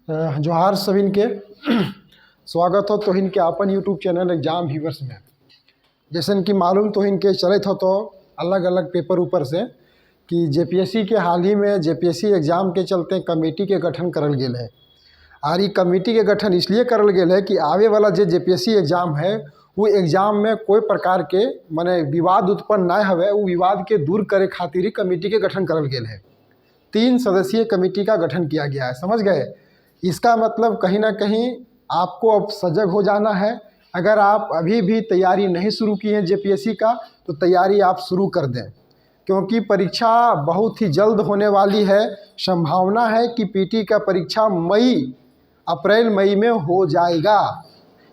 जोहार सभिन के स्वागत हो तोहिन के अपन यूट्यूब चैनल एग्जाम व्यूवर्स में। जैसन कि मालूम तोहिन के चलत हो तो अलग अलग पेपर ऊपर से कि जेपीएससी के हाल ही में जेपीएससी एग्ज़ाम के चलते कमेटी के गठन करल गेल है। और ये कमेटी के गठन इसलिए करल गेल है कि आवे वाला जो जेपीएससी एग्ज़ाम है वो एग्ज़ाम में कोई प्रकार के माने विवाद उत्पन्न ना हवे, वो विवाद के दूर करे खातिर ही कमेटी के गठन करल गेल है। 3 सदस्यीय कमेटी का गठन किया गया है, समझ गए। इसका मतलब कहीं ना कहीं आपको अब सजग हो जाना है। अगर आप अभी भी तैयारी नहीं शुरू की हैं जेपीएससी का तो तैयारी आप शुरू कर दें, क्योंकि परीक्षा बहुत ही जल्द होने वाली है। संभावना है कि पीटी का परीक्षा अप्रैल मई में हो जाएगा,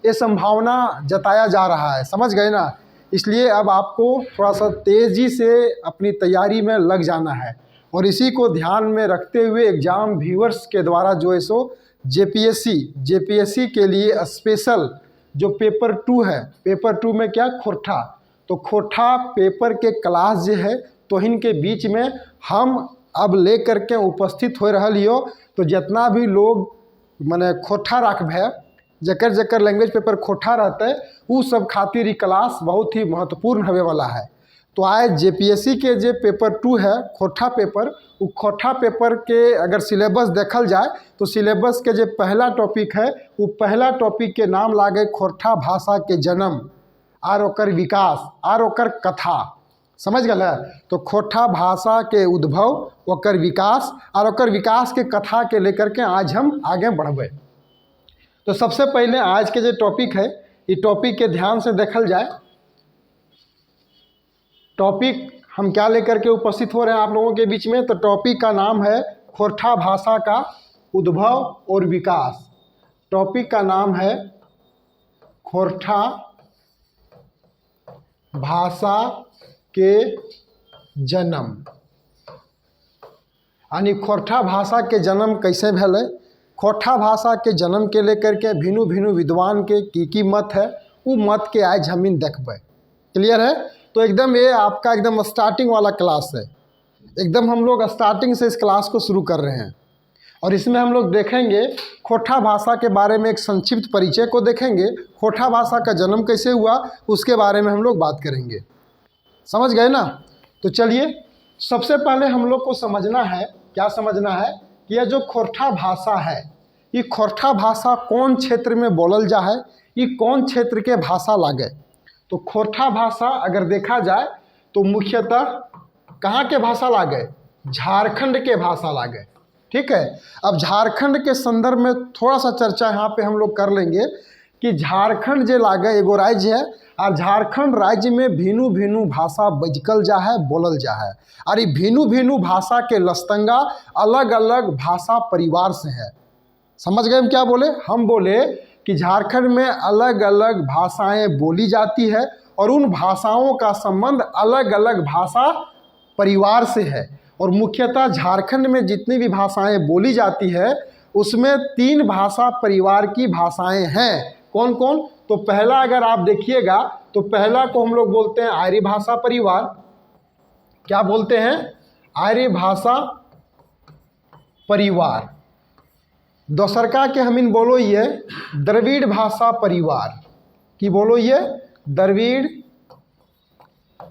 ये संभावना जताया जा रहा है, समझ गए ना। इसलिए अब आपको थोड़ा सा तेज़ी से अपनी तैयारी में लग जाना है और इसी को ध्यान में रखते हुए एग्ज़ाम व्यूअर्स के द्वारा जो है सो जेपीएससी के लिए स्पेशल जो पेपर 2 है, पेपर 2 में क्या खोटा, तो खोटा पेपर के क्लास जो है तो इनके बीच में हम अब ले करके उपस्थित हो रही हो। तो जितना भी लोग माने खोटा रखबे, जकर जकर लैंग्वेज पेपर खोटा रहता है वो सब खातिर ही क्लास बहुत ही महत्वपूर्ण होने वाला है। तो आज जेपीएससी के जो पेपर 2 है खोटा पेपर, वो खोटा पेपर के अगर सिलेबस देखल जाए तो सिलेबस के जो पहला टॉपिक है वो पहला टॉपिक के नाम लागे खोटा भाषा के जन्म और ओकर विकास और ओकर कथा, समझ गए। तो खोटा भाषा के उद्भव, ओकर विकास और ओकर विकास के कथा के लेकर के आज हम आगे बढ़बे। तो सबसे पहले आज के जो टॉपिक है ये टॉपिक के ध्यान से देखल जाए। टॉपिक हम क्या लेकर के उपस्थित हो रहे हैं आप लोगों के बीच में, तो टॉपिक का नाम है खोटा भाषा का उद्भव और विकास। टॉपिक का नाम है खोटा भाषा के जन्म, यानी खोटा भाषा के जन्म कैसे भेले, खोटा भाषा के जन्म के लेकर के भिन्न भिन्न विद्वान के की मत है, वो मत के आज हम देखबे। क्लियर है। तो एकदम ये आपका एकदम स्टार्टिंग वाला क्लास है, एकदम हम लोग स्टार्टिंग से इस क्लास को शुरू कर रहे हैं और इसमें हम लोग देखेंगे खोटा भाषा के बारे में एक संक्षिप्त परिचय को देखेंगे। खोटा भाषा का जन्म कैसे हुआ उसके बारे में हम लोग बात करेंगे, समझ गए ना। तो चलिए सबसे पहले हम लोग को समझना है, क्या समझना है कि यह जो खोटा भाषा है ये खोटा भाषा कौन क्षेत्र में बोलल जा है, ये कौन क्षेत्र के भाषा लागे। तो खोटा भाषा अगर देखा जाए तो मुख्यतः कहाँ के भाषा लागे, झारखंड के भाषा लागे। ठीक है। अब झारखंड के संदर्भ में थोड़ा सा चर्चा यहाँ पे हम लोग कर लेंगे कि झारखंड जो लागे एगो राज्य है और झारखंड राज्य में भिन्न भिन्न भाषा बजकल जा है, बोलल जा है। और ये भिन्न भिन्न भाषा के लस्तंगा अलग अलग भाषा परिवार से है। समझ गए हम क्या बोले, हम बोले कि झारखंड में अलग अलग भाषाएं बोली जाती है और उन भाषाओं का संबंध अलग अलग भाषा परिवार से है। और मुख्यतः झारखंड में जितनी भी भाषाएं बोली जाती है उसमें 3 भाषा परिवार की भाषाएं हैं। कौन कौन, तो पहला अगर आप देखिएगा तो पहला को हम लोग बोलते हैं आर्य भाषा परिवार। क्या बोलते हैं, आर्य भाषा परिवार। दोसरका के हमिन बोलो ये द्रविड़ भाषा परिवार, की बोलो ये द्रविड़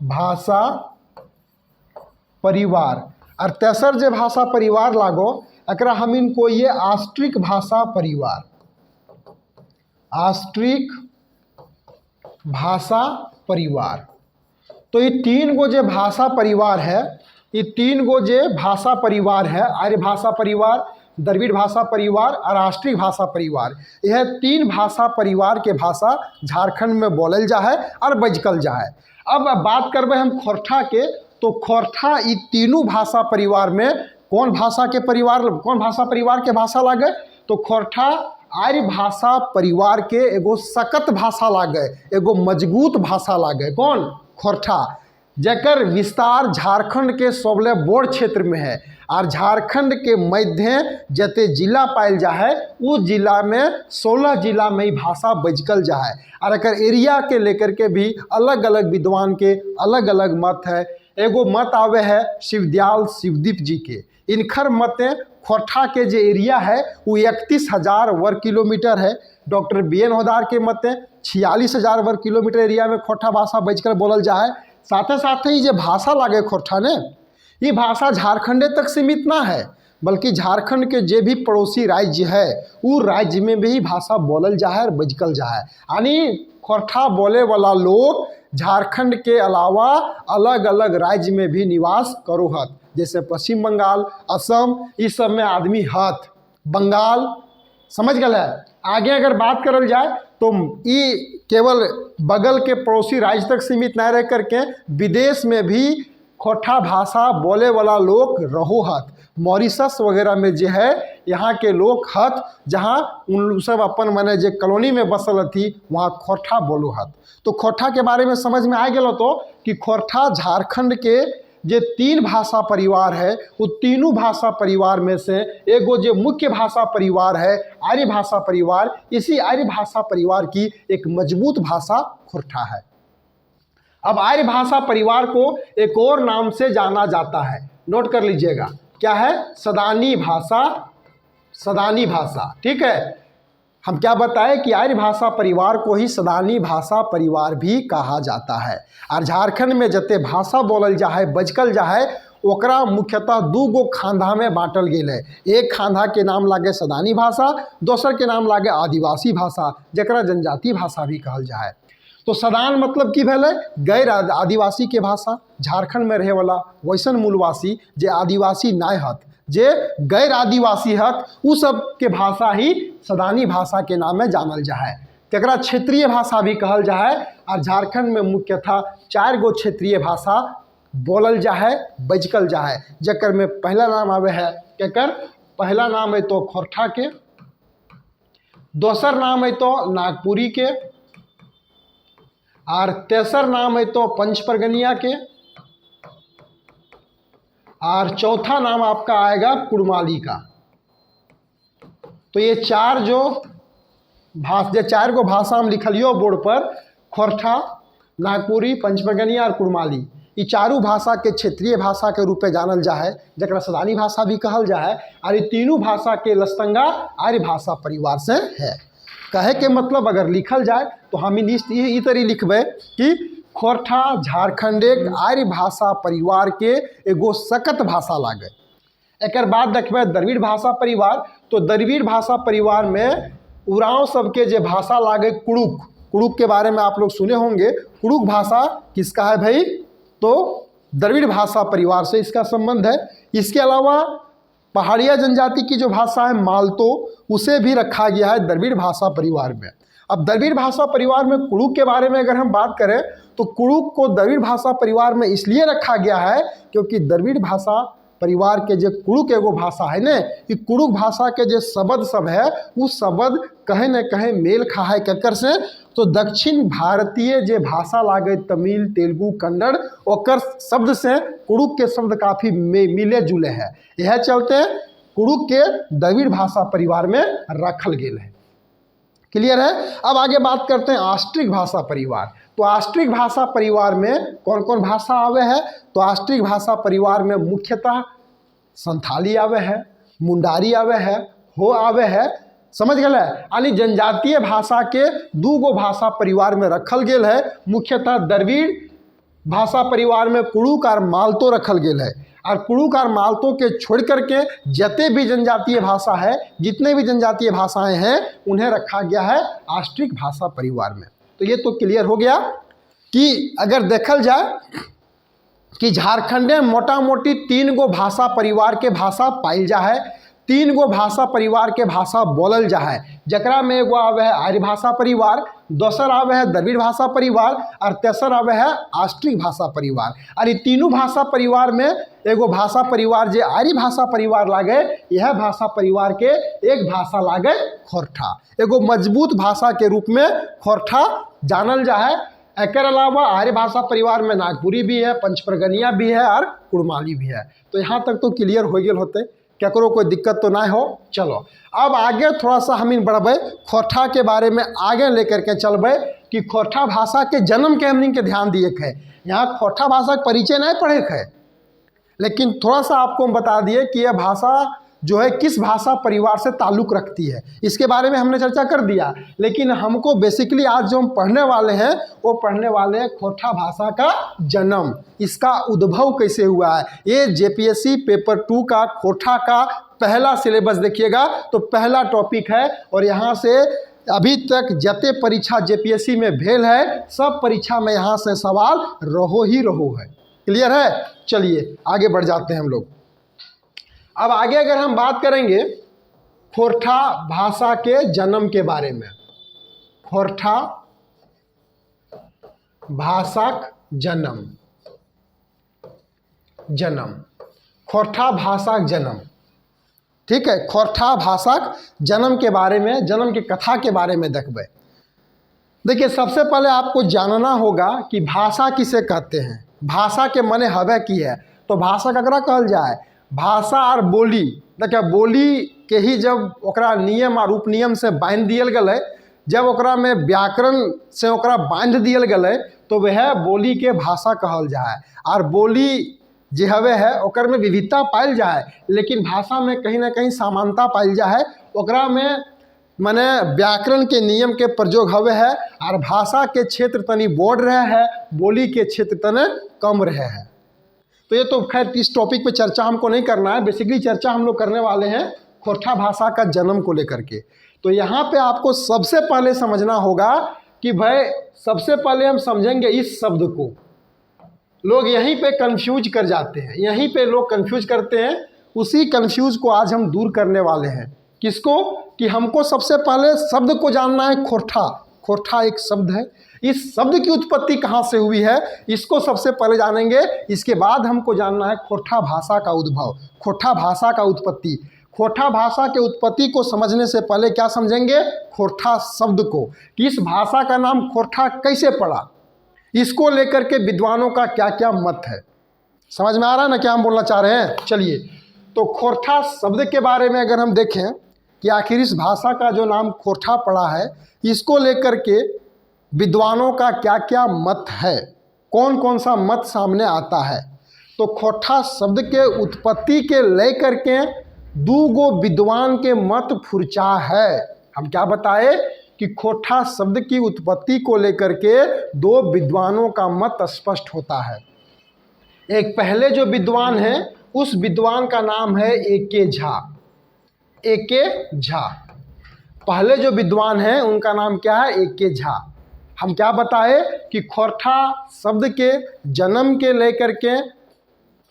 भाषा परिवार। और तेसर जो भाषा परिवार लागो एकरा हमिन को ये आस्ट्रिक भाषा परिवार, आस्ट्रिक भाषा परिवार। तो ये 3 गो जो भाषा परिवार है, ये 3 गो जो भाषा परिवार है, आर्य भाषा परिवार, द्रविड़ भाषा परिवार और राष्ट्रीय भाषा परिवार, यह 3 भाषा परिवार के भाषा झारखंड में बोलल जा है और बजकल जा है। अब बात करबे हम खोरठा के, तो खोरठा ये तीनों भाषा परिवार में कौन भाषा परिवार के भाषा लागे, तो खोरठा आर्य भाषा परिवार के एगो सकत भाषा लागे, एगो मजबूत भाषा लागे। कौन, खोरठा, जकर विस्तार झारखंड के सबले बोर्ड क्षेत्र में है और झारखंड के मध्य जते जिला पायल जा है वो जिला में 16 जिला में ही भाषा बजकल जा है। और अगर एरिया के लेकर के भी अलग अलग विद्वान के अलग अलग मत है। एगो मत आवे है शिवदयाल शिवदीप जी के, इनखर मतें खोरठा के जो एरिया है वो 31,000 वर्ग किलोमीटर है। डॉक्टर BN होदार के मत 46,000 वर्ग किलोमीटर एरिया में खोरठा भाषा बजकर बोलल जा है। साथ ही जो भाषा लागे खोरठा ने, ये भाषा झारखंडे तक सीमित ना है, बल्कि झारखंड के जे भी पड़ोसी राज्य है वो राज्य में भी भाषा बोलल जा है और बजकल जा है। यानी खोरठा बोले वाला लोग झारखंड के अलावा अलग अलग राज्य में भी निवास करो हत, जैसे पश्चिम बंगाल, असम, इस सब में आदमी हत, बंगाल, समझ गए है। आगे अगर बात करल जाए तो ये केवल बगल के पड़ोसी राज्य तक सीमित न रह करके विदेश में भी खोरठा भाषा बोले वाला लोग रहो हत। मॉरिशस वगैरह में जो है यहाँ के लोग हत, जहाँ उन सब अपन मने जो कॉलोनी में बसल थी वहाँ खोरठा बोलो हत। तो खोरठा के बारे में समझ में आ गया तो कि खोरठा झारखंड के जे 3 भाषा परिवार है, वो तीनों भाषा परिवार में से एगो जो मुख्य भाषा परिवार है आर्य भाषा परिवार, इसी आर्य भाषा परिवार की एक मजबूत भाषा खोरठा है। अब आर्य भाषा परिवार को एक और नाम से जाना जाता है, नोट कर लीजिएगा, क्या है? सदानी भाषा। सदानी भाषा, ठीक है। हम क्या बताएं कि आर्य भाषा परिवार को ही सदानी भाषा परिवार भी कहा जाता है। और झारखंड में जते भाषा बोलल जा है, बजकल जा है, ओकरा मुख्यतः 2 गो खांधा में बांटल गेल है। एक खांधा के नाम लागे सदानी भाषा, दोसर के नाम लागे आदिवासी भाषा, जकरा जनजातीय भाषा भी कहल जा है। तो सदान मतलब की भेले? गैर आदिवासी के भाषा, झारखंड में रहे वाला वैसन मूलवासी जे आदिवासी नाय हत, जे गैर आदिवासी हत, उ सब के भाषा ही सदानी भाषा के नाम में जानल जा है। तकरा क्षेत्रीय भाषा भी कहल जा है। और झारखंड में मुख्यतः 4 गो क्षेत्रीय भाषा बोलल जा है, बजकल जा है, जकर में पहला नाम आवे है केकर? पहला नाम है तो खोरठा के, दोसर नाम है तो नागपुरी के, और तेसर नाम है तो पंचपरगनिया के, और चौथा नाम आपका आएगा कुड़माली का। तो ये 4 गो भाषा हम लिखलियो बोर्ड पर, खोरठा, नागपुरी, पंचपरगनिया और कुड़माली, ये चारों भाषा के क्षेत्रीय भाषा के रूप में जानल जा है, जकरा सदानी भाषा भी कहल जा है। और ये तीनों भाषा के लस्तंगा आर्य भाषा परिवार से है। कहे के मतलब अगर लिखल जाए तो हम ई तरी लिखबे कि खोरठा झारखंड एक आर्य भाषा परिवार के एगो सकत भाषा लागे। एक बाद देखबे द्रविड़ भाषा परिवार, तो द्रविड़ भाषा परिवार में उरांव सबके जे भाषा लागे कुड़ुक। कुड़ुक के बारे में आप लोग सुने होंगे। कुड़ुक भाषा किसका है भाई? तो द्रविड़ भाषा परिवार से इसका संबंध है। इसके अलावा पहाड़िया जनजाति की जो भाषा है मालतो, उसे भी रखा गया है द्रविड़ भाषा परिवार में। अब द्रविड़ भाषा परिवार में कुड़ुक के बारे में अगर हम बात करें तो कुड़ुक को द्रविड़ भाषा परिवार में इसलिए रखा गया है क्योंकि द्रविड़ भाषा परिवार के जो कुड़ुक एगो भाषा है ने, कि कुड़ुक भाषा के जो शब्द सब है वो शब्द कहीं न कहीं मेल खा है केकर से? तो दक्षिण भारतीय जो भाषा लागे तमिल, तेलुगु, कन्नड़, ओकर शब्द से कुड़ुक के शब्द काफ़ी मिले जुले हैं। यह चलते कुड़ुक के द्रविड़ भाषा परिवार में रखल गेल है। क्लियर है? अब आगे बात करते हैं आष्ट्रिक भाषा परिवार। तो आष्ट्रिक भाषा परिवार में कौन कौन भाषा आवे है? तो आष्ट्रिक भाषा परिवार में मुख्यतः संथाली आवे है, मुंडारी आवे है, हो आवे है, समझ गए? यानी जनजातीय भाषा के 2 गो भाषा परिवार में रखल गेल है। मुख्यतः द्रविड़ भाषा परिवार में कुड़ुक और मालतो रखल गेल है। और कुड़ुक और मालतो के छोड़ करके जते भी जनजातीय भाषा है, जितने भी जनजातीय भाषाएं हैं, उन्हें रखा गया है आष्ट्रिक भाषा परिवार में। तो ये तो क्लियर हो गया कि अगर देखल जाए कि झारखंड में मोटा मोटी 3 गो भाषा परिवार के भाषा पाइल जा है, 3 गो भाषा परिवार के भाषा बोलल जा है, जकरा में एगो आवे है आर्य भाषा परिवार, दोसर आवे है द्रविड़ भाषा परिवार, और तेसर आवे है आष्ट्रिक भाषा परिवार। और ये तीनों भाषा परिवार में एगो भाषा परिवार जो आर्य भाषा परिवार लागे, यह भाषा परिवार के एक भाषा लागे खोरठा। एगो मजबूत भाषा के रूप में खोरठा जानल जा है। एक अलावा आर्य भाषा परिवार में नागपुरी भी है, पंचपरगनिया भी है और कुड़माली भी है। तो यहाँ तक तो क्लियर हो गए होते, केकरो कोई दिक्कत तो ना हो। चलो अब आगे थोड़ा सा हम बढ़बे, खोरठा के बारे में आगे लेकर के चलबे कि खोरठा भाषा के जन्म के हमनी के ध्यान दिए है। यहाँ खोरठा भाषा का परिचय नहीं पढ़े है, लेकिन थोड़ा सा आपको हम बता दिए कि यह भाषा जो है किस भाषा परिवार से ताल्लुक़ रखती है, इसके बारे में हमने चर्चा कर दिया। लेकिन हमको बेसिकली आज जो हम पढ़ने वाले हैं वो पढ़ने वाले हैं खोरठा भाषा का जन्म, इसका उद्भव कैसे हुआ है। ये जेपीएससी पेपर 2 का खोरठा का पहला सिलेबस देखिएगा तो पहला टॉपिक है। और यहाँ से अभी तक जते परीक्षा जेपीएससी में भेल है सब परीक्षा में यहाँ से सवाल रहो ही रहो है। क्लियर है? चलिए आगे बढ़ जाते हैं हम लोग। अब आगे अगर हम बात करेंगे खोरठा भाषा के जन्म के बारे में, खोरठा भाषा जन्म, खोरठा भाषा जन्म, ठीक है। खोरठा भाषा जन्म के बारे में, जन्म की कथा के बारे में देखबे। देखिए सबसे पहले आपको जानना होगा कि भाषा किसे कहते हैं, भाषा के मने हवे की है। तो भाषा ककरा कहल जाए, भाषा और बोली। देखिए बोली के ही जब ओकरा नियम और उपनियम से बांध दियल गए, जब ओकरा में व्याकरण से ओकरा बांध दियल गए तो वह बोली के भाषा कहल जाए। और बोली जे हवे है ओकर में विविधता पाइल जाए, लेकिन भाषा में कहीं ना कहीं समानता पाइल जाए। ओकरा में माने व्याकरण के नियम के प्रयोग हवे है और भाषा के क्षेत्र तनी बढ़ रहे है, बोली के क्षेत्र तने कम रहे है। तो ये तो खैर इस टॉपिक पे चर्चा हमको नहीं करना है, बेसिकली चर्चा हम लोग करने वाले हैं खोरठा भाषा का जन्म को लेकर के। तो यहाँ पे आपको सबसे पहले समझना होगा कि भाई सबसे पहले हम समझेंगे इस शब्द को। लोग यहीं पे कंफ्यूज कर जाते हैं, यहीं पे लोग कंफ्यूज करते हैं। उसी कंफ्यूज को आज हम दूर करने वाले हैं। किसको? कि हमको सबसे पहले शब्द को जानना है खोरठा। खोरठा एक शब्द है, इस शब्द की उत्पत्ति कहाँ से हुई है इसको सबसे पहले जानेंगे। इसके बाद हमको जानना है खोरठा भाषा का उद्भव, खोरठा भाषा का उत्पत्ति। खोरठा भाषा के उत्पत्ति को समझने से पहले क्या समझेंगे, खोरठा शब्द को, कि इस भाषा का नाम खोरठा कैसे पड़ा, इसको लेकर के विद्वानों का क्या क्या मत है। समझ में आ रहा है ना क्या हम बोलना चाह रहे हैं? चलिए तो खोरठा शब्द के बारे में अगर हम देखें कि आखिर इस भाषा का जो नाम खोरठा पड़ा है, इसको लेकर के विद्वानों का क्या क्या मत है, कौन कौन सा मत सामने आता है। तो खोरठा शब्द के उत्पत्ति के लेकर के दो गो विद्वान के मत फुरचा है। हम क्या बताए कि खोरठा शब्द की उत्पत्ति को लेकर के दो विद्वानों का मत स्पष्ट होता है। एक पहले जो विद्वान है उस विद्वान का नाम है ए.के. झा। ए.के. झा पहले जो विद्वान हैं उनका नाम क्या है, ए.के. झा। हम क्या बताए कि खोरठा शब्द के जन्म के लेकर के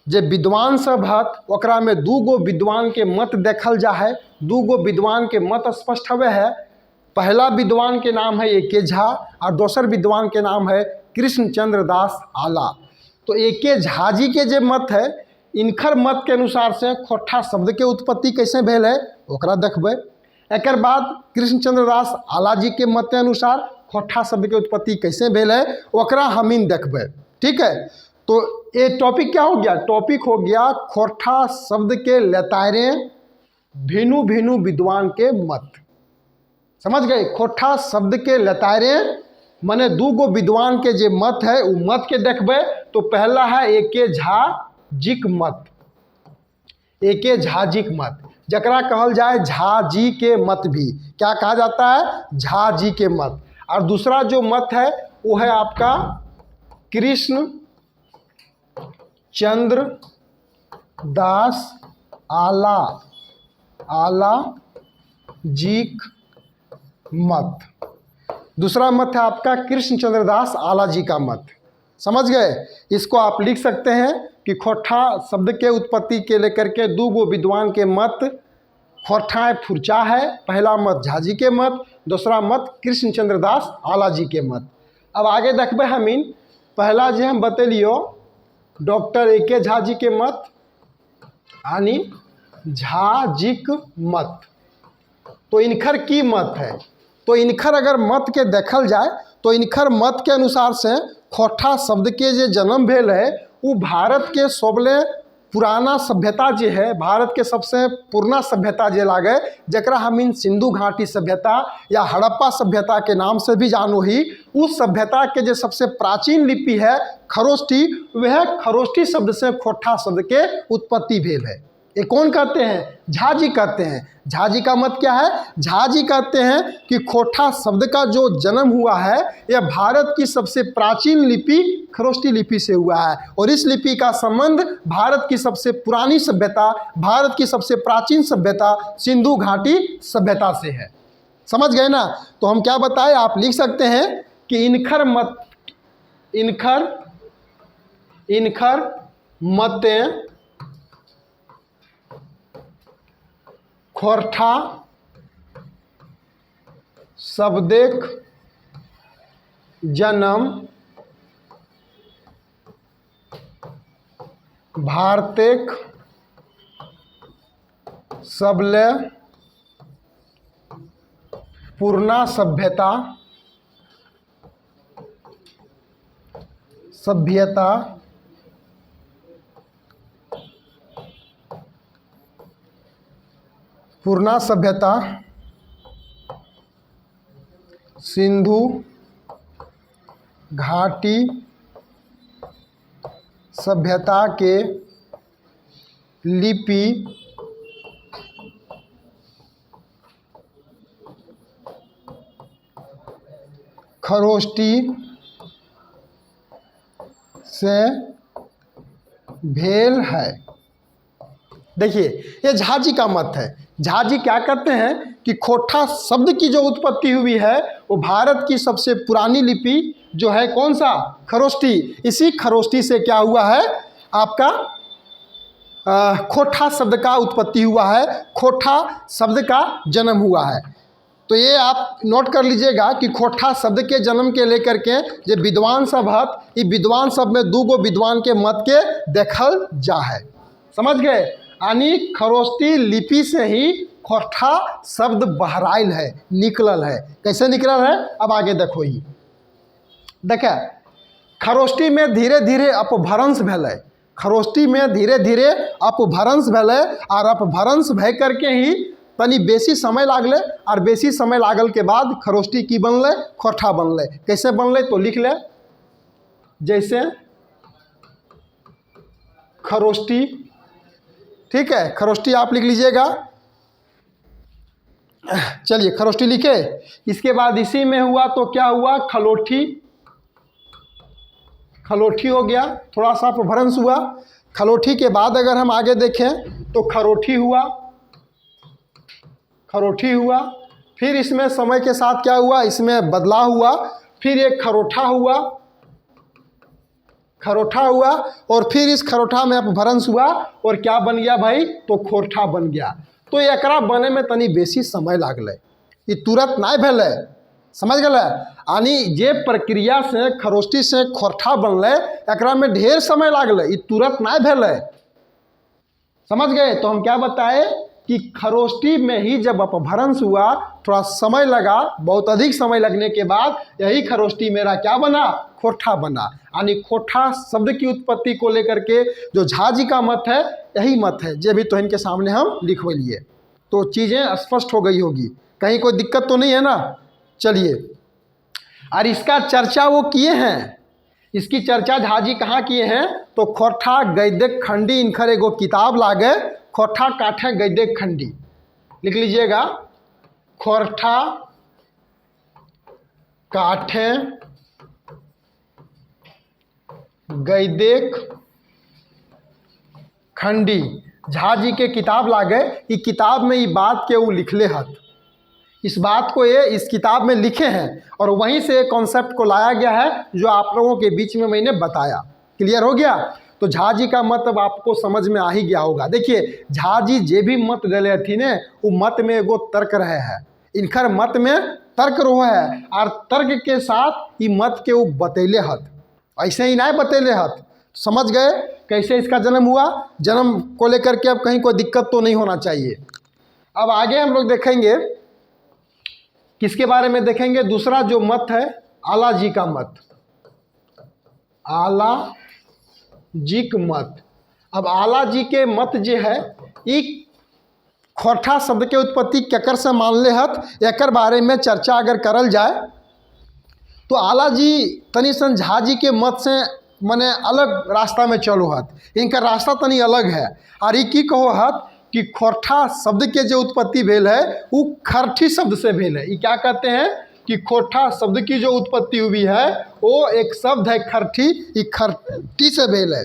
जे विद्वान सब हत ओकरा में दू गो विद्वान के मत देखल जा है। दू गो विद्वान के मत स्पष्ट हवे है। पहला विद्वान के नाम है ए.के. झा और दूसर विद्वान के नाम है कृष्णचंद्र दास आला। तो ए.के. झा जी के जे मत है, इनकर मत के अनुसार से खोरठा शब्द के उत्पत्ति कैसे भेल है ओकरा देखबै। एकर बाद कृष्णचंद्र दास आला जी के मत के अनुसार खोरठा शब्द के उत्पत्ति कैसे भेल है ओकरा हमीन देखबै। ठीक है, तो ये टॉपिक क्या हो गया, टॉपिक हो गया खोरठा शब्द के लतारे भिन्नु भिन्नु विद्वान के मत। समझ गए? खोरठा शब्द के लतारे माने दू गो विद्वान के जे मत है वो मत के देखबै। तो पहला है ए.के. झा जी के मत। ए.के. झा जी के मत जकरा कहल जाए झा जी के मत भी क्या कहा जाता है, झा जी के मत। और दूसरा जो मत है वो है आपका कृष्ण चंद्र दास आला जी मत। दूसरा मत है आपका कृष्णचंद्र दास आला जी का मत। समझ गए? इसको आप लिख सकते हैं कि खोरठा शब्द के उत्पत्ति के लेकर के दो गो विद्वान के मत खोरठा फुरचा है। पहला मत झा जी के मत, दूसरा मत कृष्णचंद्र दास आला जी के मत। अब आगे देखबे हमीन, पहला जे हम बतेलियो डॉक्टर ए.के. झा जी के मत यानी झा जी के मत। तो इनकर की मत है, तो इनकर अगर मत के देखल जाए तो इनकर मत के अनुसार से खोरठा शब्द के जे जन्म भेल है वो भारत के सबले पुराना सभ्यता जे है, भारत के सबसे पुराना सभ्यता जे लागे जकरा हमीन सिंधु घाटी सभ्यता या हड़प्पा सभ्यता के नाम से भी जानो ही, उस सभ्यता के जो सबसे प्राचीन लिपि है खरोष्ठी, वह खरोष्ठी शब्द से खोरठा शब्द के उत्पत्ति भेल है। ये कौन कहते हैं? झा जी कहते हैं। झा जी का मत क्या है? झा जी कहते हैं कि खोटा शब्द का जो जन्म हुआ है यह भारत की सबसे प्राचीन लिपि खरोष्टी लिपि से हुआ है, और इस लिपि का संबंध भारत की सबसे पुरानी सभ्यता, भारत की सबसे प्राचीन सभ्यता सिंधु घाटी सभ्यता से है। समझ गए ना? तो हम क्या बताएं, आप लिख सकते हैं कि इनखर मते खोरठा शब्देक जन्म भारतेक सबले पुरना सभ्यता पुरना सभ्यता सिंधु घाटी सभ्यता के लिपि खरोष्टी से भेल है। देखिए, ये झा जी का मत है। झा जी क्या कहते हैं कि खोटा शब्द की जो उत्पत्ति हुई है वो भारत की सबसे पुरानी लिपि जो है कौन सा? खरोष्टी। इसी खरोष्टी से क्या हुआ है आपका? खोटा शब्द का उत्पत्ति हुआ है, खोटा शब्द का जन्म हुआ है। तो ये आप नोट कर लीजिएगा कि खोटा शब्द के जन्म के लेकर के जो विद्वान सब हत, ये विद्वान सब में दूगो विद्वान के मत के देखल जा है। समझ गए? यानी खरोष्टी लिपि से ही खोटा शब्द बहराइल है, निकलल है। कैसे निकलल है अब आगे देखो। ही देखे, खरोष्टी में धीरे धीरे अपभ्रंश भेलै, खरोष्टी में धीरे धीरे अपभ्रंश भेलै, और अपभ्रंश भय करके ही तनी बेसी समय लागले, और बेसी समय लागल के बाद खरोष्टी की बनलै? खोटा बनलै। कैसे बनलै तो लिख ले, जैसे खरोष्टी, ठीक है, खरोष्टी आप लिख लीजिएगा। चलिए खरोष्टी लिखे। इसके बाद इसी में हुआ तो क्या हुआ? खलोठी, खलोठी हो गया, थोड़ा सा अपभ्रंश हुआ। खलोठी के बाद अगर हम आगे देखें तो खरोठी हुआ, खरोठी हुआ। फिर इसमें समय के साथ क्या हुआ? इसमें बदलाव हुआ। फिर एक खरोठा हुआ, खरोठा हुआ, और फिर इस खरोठा में अपभ्रंश हुआ और क्या बन गया भाई? तो खोरठा बन गया। तो एकरा बने में तनी बेसी समय लागलै, ये तुरंत नहीं भेलै। समझ गए? यानी जे प्रक्रिया से खरोष्टी से खोरठा बनलै एकरा में ढेर समय लागलै, ये तुरंत नहीं भेलै। समझ गए? तो हम क्या बताए कि खरोष्टी में ही जब अपभ्रंश हुआ, थोड़ा समय लगा, बहुत अधिक समय लगने के बाद यही खरोष्टी मेरा क्या बना? खोरठा बना। यानी खोटा शब्द की उत्पत्ति को लेकर के जो झा जी का मत है, यही मत है, जो भी तो इनके सामने हम लिखवाइए। तो चीज़ें स्पष्ट हो गई होगी, कहीं कोई दिक्कत तो नहीं है ना? चलिए, और इसका चर्चा वो किए हैं, इसकी चर्चा झा जी कहाँ किए हैं? तो खोरठा गद्य खंडी इनखर एगो किताब लागे, खोरठा काठे गद्य खंडी, लिख लीजिएगा। खोरठा काठे गद्य खंडी, झा जी के किताब लागे। ये किताब में ये बात के वो लिखले हत, इस बात को ये इस किताब में लिखे हैं, और वहीं से कॉन्सेप्ट को लाया गया है जो आप लोगों के बीच में मैंने बताया। क्लियर हो गया? तो झा जी का मत अब आपको समझ में आ ही गया होगा। देखिए, झा जी जे भी मत दिले थी ने, वो मत में एगो तर्क रहे है, इनकर मत में तर्क रहो है, और तर्क के साथ ये मत के वो बतैले हत, ऐसे ही नहीं बतैले हत। समझ गए कैसे इसका जन्म हुआ? जन्म को लेकर के अब कहीं कोई दिक्कत तो नहीं होना चाहिए। अब आगे हम लोग देखेंगे किसके बारे में देखेंगे? दूसरा जो मत है आला जी का मत, आला जी का मत। अब आला जी के मत जो है, ये खोरठा शब्द के उत्पत्ति केकर से मानले हत, एकर बारे में चर्चा अगर करल जाए तो आला जी तनी सन झा जी के मत से मने अलग रास्ता में चलो हत, इनका रास्ता तनी अलग है। और ये की कहो हत कि खोरठा शब्द के जो उत्पत्ति भेल है वो खरठी शब्द से भेल है। ये क्या कहते हैं कि खोरठा शब्द की जो उत्पत्ति हुई है वो एक शब्द है खरठी, ये खरठी से भेल है।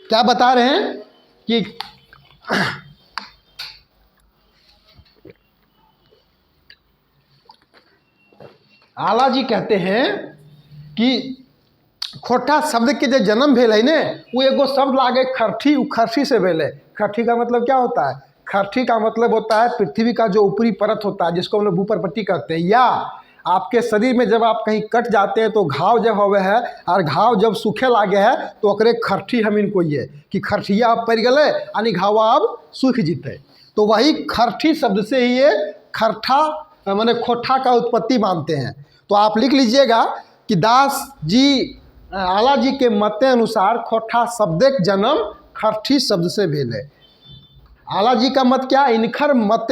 क्या बता रहे हैं कि आला जी कहते हैं कि खोरठा शब्द के जो जन्म भेल है ने वो एगो शब्द लागे खरठी, वो खरठी से भेल है। खरठी का मतलब क्या होता है? खरठी का मतलब होता है पृथ्वी का जो ऊपरी परत होता है जिसको हम लोग भूपरपट्टी कहते हैं। या आपके शरीर में जब आप कहीं कट जाते हैं तो घाव जब होवे है और घाव जब सूखे लागे है तो ओकरे खरठी हम इनको ये कि खरठिया आप पड़ गए यानी घावा अब सूख जीते। तो वही खरठी शब्द से ही ये खरठा माने खोठा का उत्पत्ति मानते हैं। तो आप लिख लीजिएगा कि दास जी आला जी के मत अनुसार खोठा शब्द जन्म खरठी शब्द से भेल है। आला जी का मत क्या? इनखर मत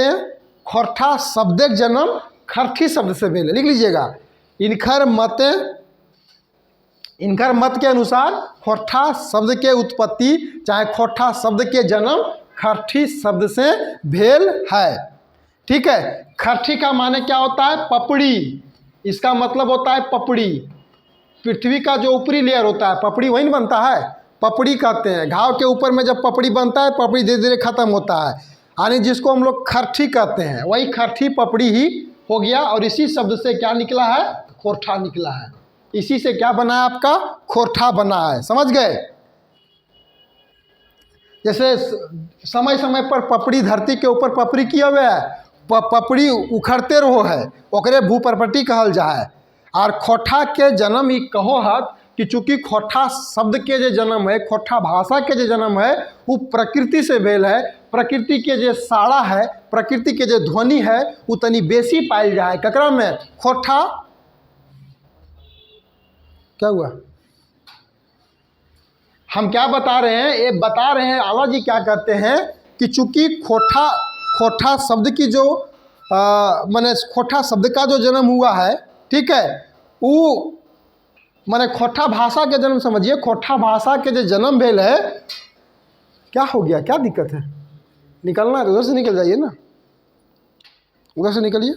खोठा शब्द जन्म खरठी शब्द से भेल है। लिख लीजिएगा इनखर मत के अनुसार खोठा शब्द के उत्पत्ति चाहे खोठा शब्द के जन्म खरठी शब्द से भेल है। ठीक है। खरठी का माने क्या होता है? पपड़ी। इसका मतलब होता है पपड़ी। पृथ्वी का जो ऊपरी लेयर होता है पपड़ी वही नहीं बनता है, पपड़ी कहते हैं। घाव के ऊपर में जब पपड़ी बनता है पपड़ी धीरे धीरे खत्म होता है, यानी जिसको हम लोग खरठी कहते हैं वही खरठी पपड़ी ही हो गया। और इसी शब्द से क्या निकला है? खोरठा निकला है। इसी से क्या बना है? आपका खोरठा बना है। समझ गए? जैसे समय समय पर पपड़ी धरती के ऊपर पपड़ी किए हुए है, पपड़ी उखड़ते रहो है, ओकरे भूपरपट्टी कहल जा है। और खोठा के जन्म ही कहो हत कि चूंकि खोठा शब्द के जो जन्म है, खोठा भाषा के जो जन्म है वो प्रकृति से भेल है। प्रकृति के जो साड़ा है, प्रकृति के जो ध्वनि है वो तनी बेसी पायल जाए ककरा में? खोठा। क्या हुआ? हम क्या बता रहे हैं? ये बता रहे हैं आला जी क्या कहते हैं कि चूंकि खोठा शब्द की जो माने खोठा शब्द का जो जन्म हुआ है, ठीक है, वो माने खोठा भाषा के जन्म समझिए, खोठा भाषा के जो जन्म भेल है। क्या हो गया? क्या दिक्कत है? निकलना है तो उधर से निकल जाइए ना, उधर से निकलिए।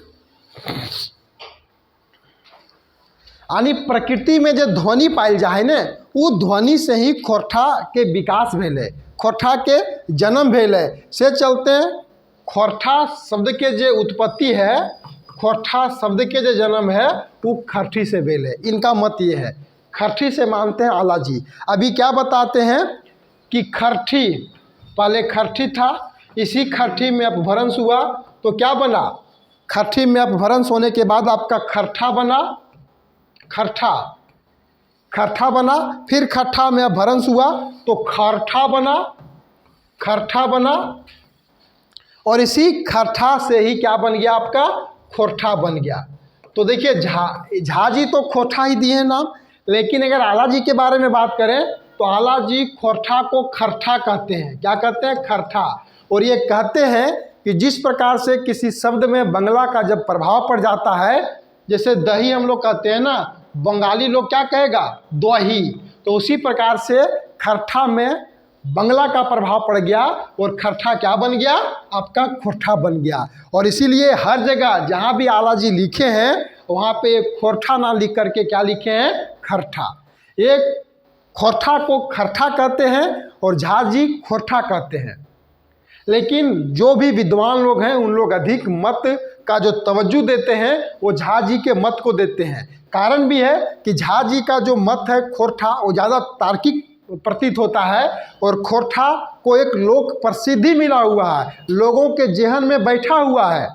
यानी प्रकृति में जो ध्वनि पायल जाए ने वो ध्वनि से ही खोठा के विकास भेल है, खोठा के जन्म भेल है। से चलते हैं खोठा शब्द के जो उत्पत्ति है, खोठा शब्द के जो जन्म है वो खरठी से भेल है। इनका मत ये है, खरठी से मानते हैं आला जी। अभी क्या बताते हैं कि खरठी, पहले खरठी था, इसी खरठी में अपभ्रंश हुआ तो क्या बना? खरठी में अपभ्रंश होने के बाद आपका खरठा बना, खरठा बना। फिर खरठा में अपभ्रंश हुआ तो खरठा बना। और इसी खरठा से ही क्या बन गया? आपका खोरठा बन गया। तो देखिए झा जी तो खोरठा ही दिए हैं नाम, लेकिन अगर आला जी के बारे में बात करें तो आला जी खोरठा को खरठा कहते हैं। क्या कहते हैं? खरठा। और ये कहते हैं कि जिस प्रकार से किसी शब्द में बंगला का जब प्रभाव पड़ जाता है, जैसे दही हम लोग कहते हैं ना, बंगाली लोग क्या कहेगा? दही। तो उसी प्रकार से खरठा में बंगला का प्रभाव पड़ गया और खरठा क्या बन गया? आपका खोरठा बन गया। और इसीलिए हर जगह जहाँ भी आला जी लिखे हैं वहाँ पे खोरठा ना लिख करके क्या लिखे हैं? खरठा। एक खोरठा को खरठा कहते हैं और झा जी खोरठा कहते हैं। लेकिन जो भी विद्वान लोग हैं उन लोग अधिक मत का जो तवज्जो देते हैं वो झा जी के मत को देते हैं। कारण भी है कि झा जी का जो मत है खोरठा वो ज़्यादा तार्किक प्रतीत होता है और खोरठा को एक लोक प्रसिद्धि मिला हुआ है, लोगों के जेहन में बैठा हुआ है।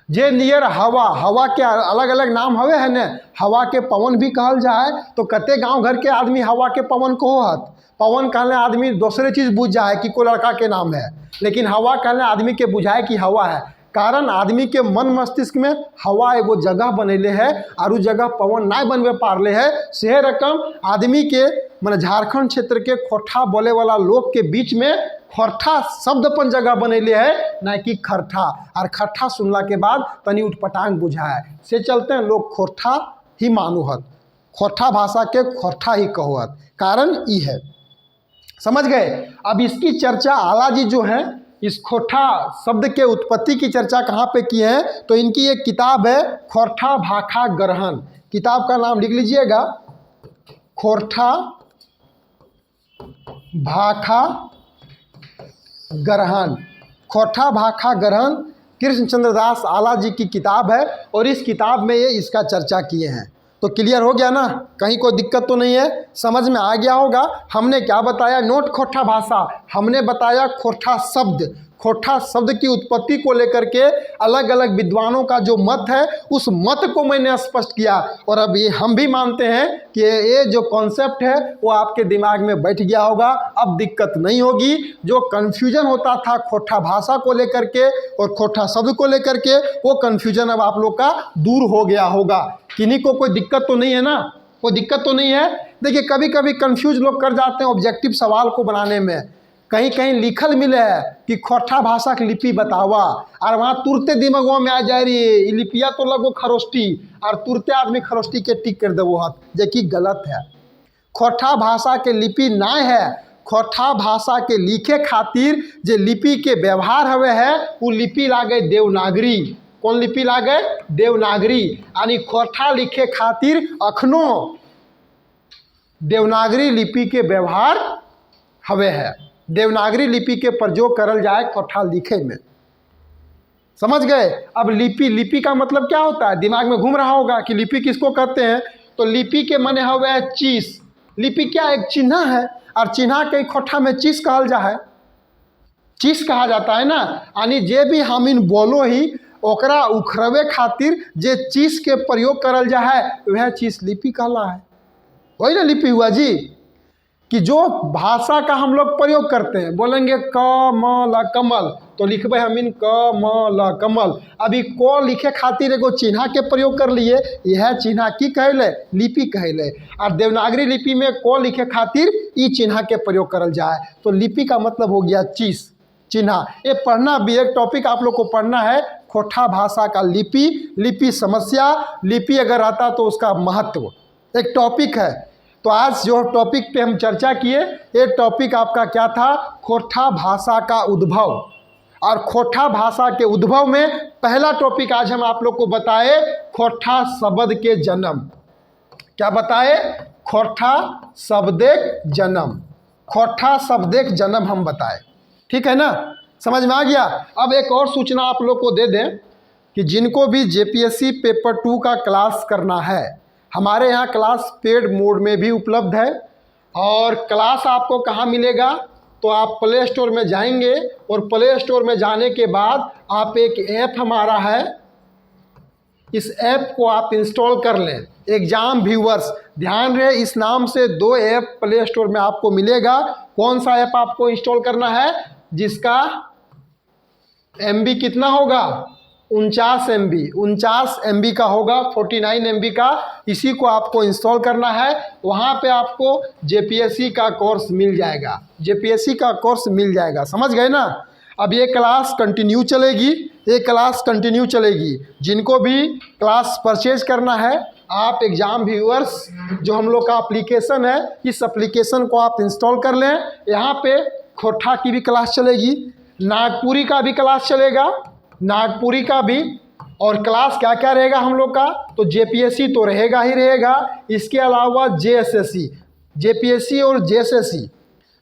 जे नियर हवा के अलग अलग नाम हवे है न, हवा के पवन भी कहल जाए तो कते गांव घर के आदमी हवा के पवन को होत। पवन कहने आदमी दूसरे चीज़ बुझ जाए कि कोई लड़का के नाम है, लेकिन हवा कहने आदमी के बुझाए कि हवा है। कारण आदमी के मन मस्तिष्क में हवा एगो जगह बनैले है और उस जगह पवन ना बनवे पारले है। से रकम आदमी के माने झारखंड क्षेत्र के खोरठा बोले वाला लोग के बीच में खोरठा शब्द अपन जगह बनैले है, ना कि खरठा। और खरठा सुनला के बाद तनी उठपटांग बुझाए, से चलते हैं लोग खोरठा ही मानुहत, खोरठा भाषा के खोरठा ही कहोहत, कारण ई है। समझ गए। अब इसकी चर्चा आला जी जो है इस खोरठा शब्द के उत्पत्ति की चर्चा कहाँ पे की है, तो इनकी एक किताब है खोरठा भाखा ग्रहण। किताब का नाम लिख लीजिएगा, खोरठा भाखा ग्रहण। खोरठा भाखा ग्रहण कृष्णचंद्र दास आला जी की किताब है और इस किताब में ये इसका चर्चा किए हैं। तो क्लियर हो गया ना, कहीं कोई दिक्कत तो नहीं है, समझ में आ गया होगा। हमने क्या बताया, नोट खोरठा भाषा, हमने बताया खोरठा शब्द। खोरठा शब्द की उत्पत्ति को लेकर के अलग अलग विद्वानों का जो मत है उस मत को मैंने स्पष्ट किया। और अब ये हम भी मानते हैं कि ये जो कॉन्सेप्ट है वो आपके दिमाग में बैठ गया होगा, अब दिक्कत नहीं होगी। जो कन्फ्यूजन होता था खोरठा भाषा को लेकर के और खोरठा शब्द को लेकर के, वो कन्फ्यूजन अब आप लोग का दूर हो गया होगा। किन्हीं को कोई दिक्कत तो नहीं है ना, कोई दिक्कत तो नहीं है। देखिए कभी कभी कंफ्यूज लोग कर जाते हैं ऑब्जेक्टिव सवाल को बनाने में। कहीं कहीं लिखल मिले है कि खोरठा भाषा की लिपि बतावा, और वहाँ तुरते दिमागों में आ जा रही है लिपिया तो लगो खरोष्टी, और तुरते आदमी खरोष्टी के टिक कर देवो हाथ, जो कि गलत है। खोरठा भाषा के लिपि ना है, खोरठा भाषा के लिखे खातिर जे लिपि के व्यवहार हवे है वो लिपि लागे देवनागरी। कौन लिपि लागे? देवनागरी। यानी खोरठा लिखे खातिर अखनो देवनागरी लिपि के व्यवहार हवे है। देवनागरी लिपि के प्रयोग करल जाए खोरठा लिखे में। समझ गए। अब लिपि का मतलब क्या होता है, दिमाग में घूम रहा होगा कि लिपि किसको कहते हैं। तो लिपि के माने हवे चीज। लिपि क्या, एक चिन्ह है, और चिन्ह के खोरठा में चीज कहल जा है, चीज कहा जाता है ना। यानी जे भी हमिन बोलो ही ओकरा उखरवे खातिर जे चीज के प्रयोग करल जा है वह चीज लिपि कहला है। वही ना लिपि हुआ जी, कि जो भाषा का हम लोग प्रयोग करते हैं। बोलेंगे कमल कमल, तो लिखबे हमिन कमल कमल। अभी को लिखे खातिर एगो चिन्ह के प्रयोग कर लिए, यह चिन्ह की कहले, लिपि कहले। और देवनागरी लिपि में को लिखे खातिर ई चिन्ह के प्रयोग करल जाए। तो लिपि का मतलब हो गया चीज, चिन्ह। ये पढ़ना भी एक टॉपिक आप लोग को पढ़ना है, खोरठा भाषा का लिपि, लिपि समस्या, लिपि अगर आता तो उसका महत्व, एक टॉपिक है। तो आज जो टॉपिक पे हम चर्चा किए, ये टॉपिक आपका क्या था, खोरठा भाषा का उद्भव। और खोरठा भाषा के उद्भव में पहला टॉपिक आज हम आप लोग को बताए, खोरठा शब्द के जन्म। क्या बताए? खोरठा शब्देक जन्म। खोरठा शब्देक जन्म हम बताए, ठीक है ना, समझ में आ गया। अब एक और सूचना आप लोग को दे दें कि जिनको भी जेपीएससी पेपर 2 का क्लास करना है, हमारे यहाँ क्लास पेड मोड में भी उपलब्ध है। और क्लास आपको कहाँ मिलेगा, तो आप प्ले स्टोर में जाएंगे और प्ले स्टोर में जाने के बाद आप एक ऐप हमारा है, इस ऐप को आप इंस्टॉल कर लें, एग्जाम व्यूअर्स। ध्यान रहे, इस नाम से 2 ऐप प्ले स्टोर में आपको मिलेगा। कौन सा ऐप आपको इंस्टॉल करना है, जिसका MB कितना होगा, 49 MB का होगा, 49 MB का। इसी को आपको इंस्टॉल करना है। वहाँ पे आपको जेपीएससी का कोर्स मिल जाएगा, जेपीएससी का कोर्स मिल जाएगा, समझ गए ना। अब ये क्लास कंटिन्यू चलेगी, ये क्लास कंटिन्यू चलेगी। जिनको भी क्लास परचेज करना है, आप एग्जाम व्यूअर्स जो हम लोग का एप्लीकेशन है, इस एप्लीकेशन को आप इंस्टॉल कर लें। यहाँ पे खोरठा की भी क्लास चलेगी, नागपुरी का भी क्लास चलेगा, नागपुरी का भी। और क्लास क्या क्या रहेगा हम लोग का, तो जेपीएससी तो रहेगा ही रहेगा, इसके अलावा जेएसएससी, जेपीएससी और जेएसएससी,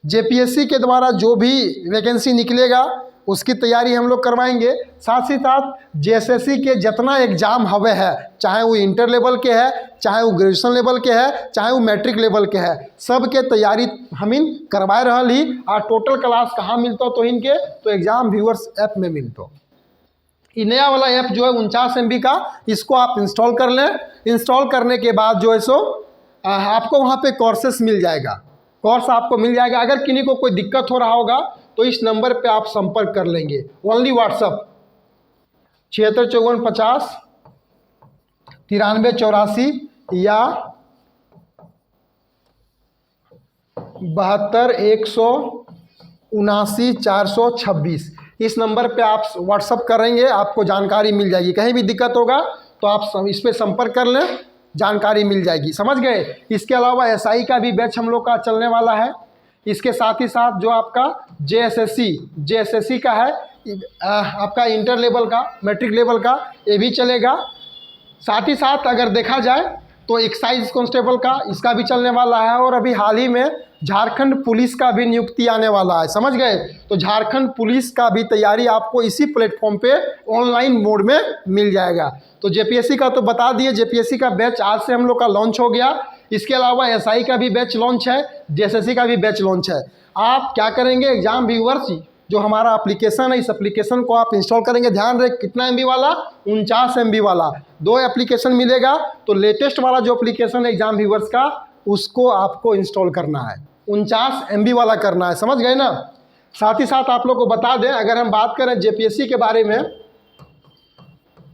जेपीएससी के द्वारा जो भी वैकेंसी निकलेगा उसकी तैयारी हम लोग करवाएंगे। साथ ही साथ जेएसएससी के जितना एग्ज़ाम हवे है, चाहे वो इंटर लेवल के है, चाहे वो ग्रेजुएशन लेवल के है, चाहे वो मैट्रिक लेवल के है, सब के तैयारी हमिन करवाए रहल ही। और टोटल क्लास कहाँ मिलता तो इनके, तो एग्जाम व्यूअर्स ऐप में मिलता। ये नया वाला ऐप जो है 49 MB का, इसको आप इंस्टॉल कर लें। इंस्टॉल करने के बाद जो है सो आपको वहाँ पे कोर्सेस मिल जाएगा, कोर्स आपको मिल जाएगा। अगर किन्हीं को कोई दिक्कत हो रहा होगा तो इस नंबर पे आप संपर्क कर लेंगे, ओनली व्हाट्सअप 765450 9384 या 7217979426। इस नंबर पे आप व्हाट्सअप करेंगे, आपको जानकारी मिल जाएगी। कहीं भी दिक्कत होगा तो आप इस पर संपर्क कर लें। जानकारी मिल जाएगी। समझ गए। इसके अलावा एसआई का भी बैच हम लोग का चलने वाला है। इसके साथ ही साथ जो आपका जेएसएससी का है, आपका इंटर लेवल का, मैट्रिक लेवल का, ये भी चलेगा। साथ ही साथ अगर देखा जाए तो एक्साइज कांस्टेबल का, इसका भी चलने वाला है। और अभी हाल ही में झारखंड पुलिस का भी नियुक्ति आने वाला है। समझ गए। तो झारखंड पुलिस का भी तैयारी आपको इसी प्लेटफॉर्म पे ऑनलाइन मोड में मिल जाएगा। तो जेपीएससी का तो बता दिए, जेपीएससी का बैच आज से हम लोग का लॉन्च हो गया। इसके अलावा एसआई का भी बैच लॉन्च है, जेएसएससी का भी बैच लॉन्च है। आप क्या करेंगे, एग्जाम व्यूअर्स, जो हमारा एप्लीकेशन है, इस एप्लीकेशन को आप इंस्टॉल करेंगे। ध्यान रहे कितना MB वाला, 49 MB वाला। 2 एप्लीकेशन मिलेगा। तो लेटेस्ट वाला जो एप्लीकेशन है एग्जाम व्यूअर्स का, उसको आपको इंस्टॉल करना है, 49 MB वाला करना है। समझ गए ना। साथ ही साथ आप लोग को बता दें, अगर हम बात करें जेपीएससी के बारे में,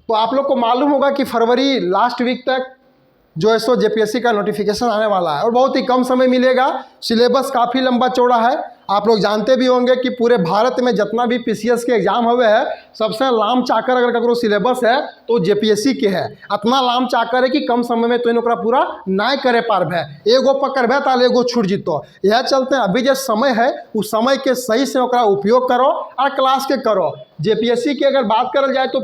तो आप लोग को मालूम होगा कि फरवरी लास्ट वीक तक जो है सो जेपीएससी का नोटिफिकेशन आने वाला है और बहुत ही कम समय मिलेगा। सिलेबस काफ़ी लंबा चौड़ा है। आप लोग जानते भी होंगे कि पूरे भारत में जितना भी पीसीएस के एग्जाम हुए हैं, सबसे लाम चाकर अगर ककरो सिलेबस है तो जेपीएससी के है। इतना लाम चाकर है कि कम समय में तो इन पूरा ना करे पारबे, एगो पकड़बे ताल एगो छूट जीतो। यह चलते अभी जो समय है उस समय के सही से ओकरा उपयोग करो और क्लास के करो। जेपीएससी की अगर बात करल जाए तो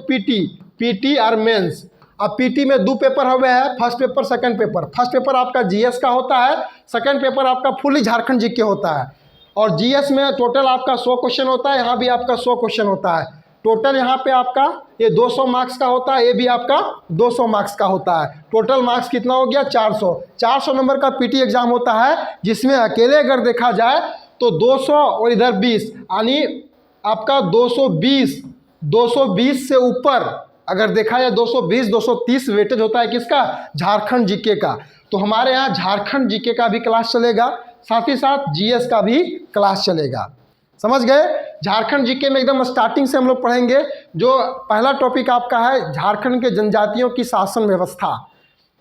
पीटी और मेंस। अब पीटी में 2 पेपर हुए हैं, first paper second paper. First paper आपका जीएस का होता है, सेकंड पेपर आपका फुली झारखंड जीके होता है। और जीएस में टोटल आपका 100 क्वेश्चन होता है, यहाँ भी आपका 100 क्वेश्चन होता है। टोटल यहाँ पे आपका ये 200 मार्क्स का होता है, ये भी आपका 200 मार्क्स का होता है। टोटल मार्क्स कितना हो गया, 400 नंबर का पीटी एग्जाम होता है, जिसमें अकेले अगर देखा जाए तो 200 और इधर 20, यानी आपका 220 से ऊपर अगर देखा जाए 220-230 वेटेज होता है किसका, झारखंड जीके का। तो हमारे यहाँ झारखंड जीके का भी क्लास चलेगा, साथ ही साथ जीएस का भी क्लास चलेगा। समझ गए। झारखंड जीके में एकदम स्टार्टिंग से हम लोग पढ़ेंगे। जो पहला टॉपिक आपका है झारखंड के जनजातियों की शासन व्यवस्था,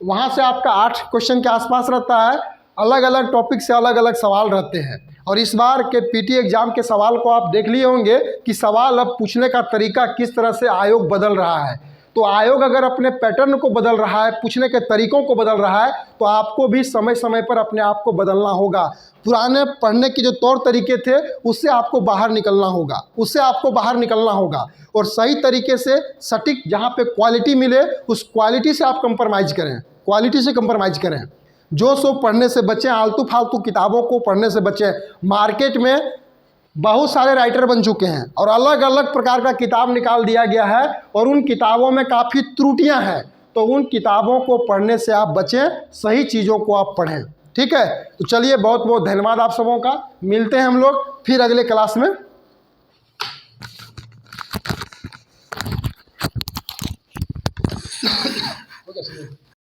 वहाँ से आपका 8 क्वेश्चन के आसपास रहता है। अलग अलग टॉपिक से अलग अलग सवाल रहते हैं। और इस बार के पीटी एग्जाम के सवाल को आप देख लिए होंगे कि सवाल अब पूछने का तरीका किस तरह से आयोग बदल रहा है। तो आयोग अगर अपने पैटर्न को बदल रहा है, पूछने के तरीकों को बदल रहा है, तो आपको भी समय समय पर अपने आप को बदलना होगा। पुराने पढ़ने के जो तौर तरीके थे उससे आपको बाहर निकलना होगा, और सही तरीके से सटीक जहाँ पे क्वालिटी मिले उस क्वालिटी से आप कंप्रोमाइज़ करें। जो सो पढ़ने से बचें, आलतू फालतू किताबों को पढ़ने से बचें। मार्केट में बहुत सारे राइटर बन चुके हैं और अलग अलग प्रकार का किताब निकाल दिया गया है और उन किताबों में काफ़ी त्रुटियां हैं। तो उन किताबों को पढ़ने से आप बचें, सही चीज़ों को आप पढ़ें। ठीक है। तो चलिए, बहुत बहुत धन्यवाद आप सबों का। मिलते हैं हम लोग फिर अगले क्लास में।